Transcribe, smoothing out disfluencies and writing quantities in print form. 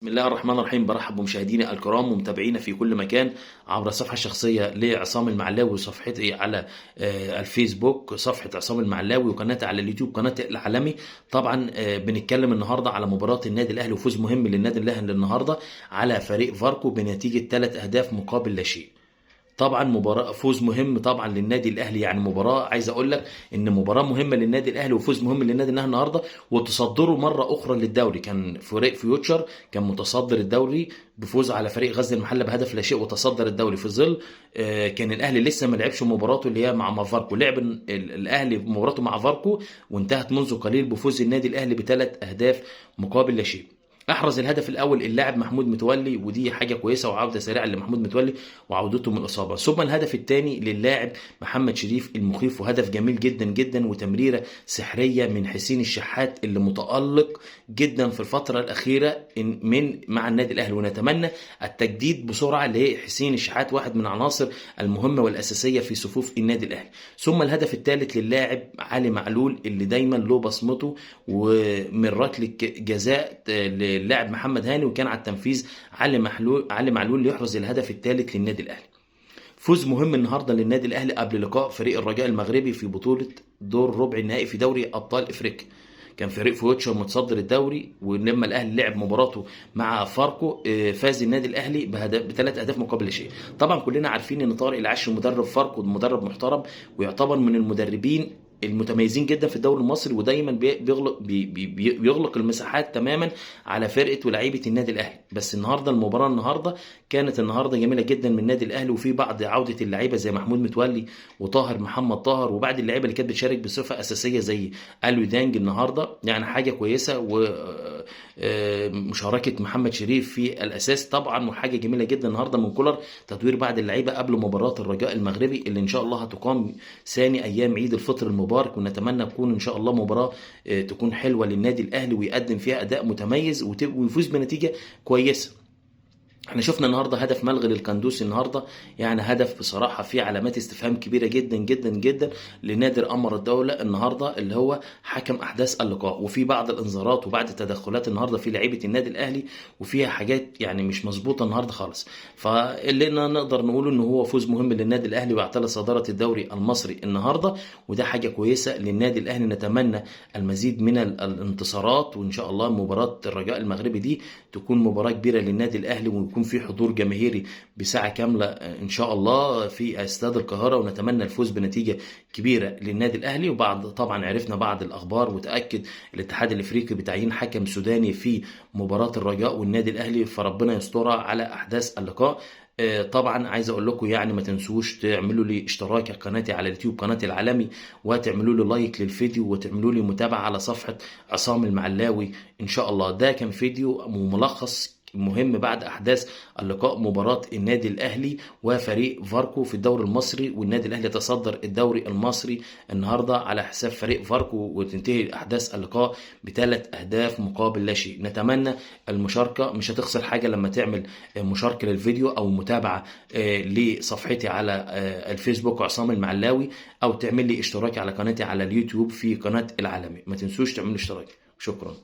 بسم الله الرحمن الرحيم. برحب بمشاهدينا الكرام ومتابعينا في كل مكان عبر الصفحة الشخصية لعصام المعلاوي وصفحتي على الفيسبوك صفحة عصام المعلاوي وقناتي على اليوتيوب قناة العالمي. طبعا بنتكلم النهاردة على مباراة النادي الأهلي وفوز مهم للنادي الأهلي النهاردة على فريق فاركو بنتيجة 3 أهداف مقابل لا شيء. طبعا مباراه فوز مهم طبعا للنادي الاهلي، يعني مباراه عايز اقول لك ان مباراه مهمه للنادي الاهلي وفوز مهم للنادي الاهلي النهارده وتصدره مره اخرى للدوري. كان فريق فيوتشر كان متصدر الدوري بفوز على فريق غزل المحله بهدف لا شيء وتصدر الدوري في ظل كان الاهلي لسه ما لعبش مباراته اللي هي مع فاركو. لعب الاهلي مباراته مع فاركو وانتهت منذ قليل بفوز النادي الاهلي بثلاث اهداف مقابل لا شيء. احرز الهدف الاول اللاعب محمود متولي ودي حاجه كويسه وعوده سريعه لمحمود متولي وعودته من الاصابه. ثم الهدف الثاني للاعب محمد شريف المخيف وهدف جميل جدا جدا وتمريره سحريه من حسين الشحات اللي متالق جدا في الفتره الاخيره مع النادي الاهلي، ونتمنى التجديد بسرعه لحسين الشحات واحد من العناصر المهمه والاساسيه في صفوف النادي الاهلي. ثم الهدف الثالث للاعب علي معلول اللي دايما له بصمته ومن ركله جزاء اللاعب محمد هاني وكان على التنفيذ علي معلول ليحرز الهدف الثالث للنادي الاهلي. فوز مهم النهارده للنادي الاهلي قبل لقاء فريق الرجاء المغربي في بطوله دور ربع النهائي في دوري ابطال افريقيا. كان فريق فيوتشر متصدر الدوري، ولما الاهلي لعب مباراته مع فاركو فاز النادي الاهلي بثلاث اهداف مقابل شيء. طبعا كلنا عارفين ان طارق العشري مدرب فاركو مدرب محترم ويعتبر من المدربين المتميزين جدا في الدوري المصري، ودايما بيغلق المساحات تماما على فرقه ولاعيبه النادي الاهلي. بس المباراه كانت جميله جدا من النادي الاهلي، وفي بعض عوده اللعيبه زي محمود متولي وطاهر محمد طاهر وبعض اللعيبه اللي كانت بتشارك بصفه اساسيه زي اليو دانج النهارده، يعني حاجه كويسه. ومشاركه محمد شريف في الاساس طبعا وحاجه جميله جدا النهارده من كولر تدوير بعض اللعيبه قبل مباراه الرجاء المغربي اللي ان شاء الله هتقام ثاني ايام عيد الفطر المبارك، ونتمنى تكون ان شاء الله مباراه تكون حلوه للنادي الاهلي ويقدم فيها اداء متميز ويفوز بنتيجه كويسه. احنا شفنا النهارده هدف ملغي للقندوسي النهارده، يعني هدف بصراحه فيه علامات استفهام كبيره جدا جدا جدا لنادر امر الدوله النهارده اللي هو حكم احداث اللقاء، وفي بعض الانذارات وبعض التدخلات النهارده في لعيبه النادي الاهلي وفيها حاجات يعني مش مظبوطه النهارده خالص. فاللي نقدر نقوله ان هو فوز مهم للنادي الاهلي واعتلى صداره الدوري المصري النهارده، وده حاجه كويسه للنادي الاهلي. نتمنى المزيد من الانتصارات، وان شاء الله مباراه الرجاء المغربي دي تكون مباراه كبيره للنادي الاهلي ويكون في حضور جماهيري بساعه كامله ان شاء الله في استاد القاهره، ونتمنى الفوز بنتيجه كبيره للنادي الاهلي. وبعد طبعا عرفنا بعض الاخبار وتاكد الاتحاد الافريقي بتعيين حكم سوداني في مباراه الرجاء والنادي الاهلي، فربنا يسترها على احداث اللقاء. طبعا عايز اقول لكم يعني ما تنسوش تعملوا لي اشتراك على قناتي على اليوتيوب قناتي العالمي، وتعملوا لي لايك للفيديو، وتعملوا لي متابعه على صفحه عصام المعلاوي ان شاء الله. ده كان فيديو ملخص مهم بعد احداث اللقاء مباراه النادي الاهلي وفريق فاركو في الدوري المصري، والنادي الاهلي يتصدر الدوري المصري النهارده على حساب فريق فاركو، وتنتهي احداث اللقاء بثلاث اهداف مقابل لا شيء. نتمنى المشاركه، مش هتخسر حاجه لما تعمل مشاركه للفيديو او متابعه لصفحتي على الفيسبوك عصام المعلاوي، او تعمل لي اشتراك على قناتي على اليوتيوب في قناه العالمي. ما تنسوش تعملوا اشتراك. شكرا.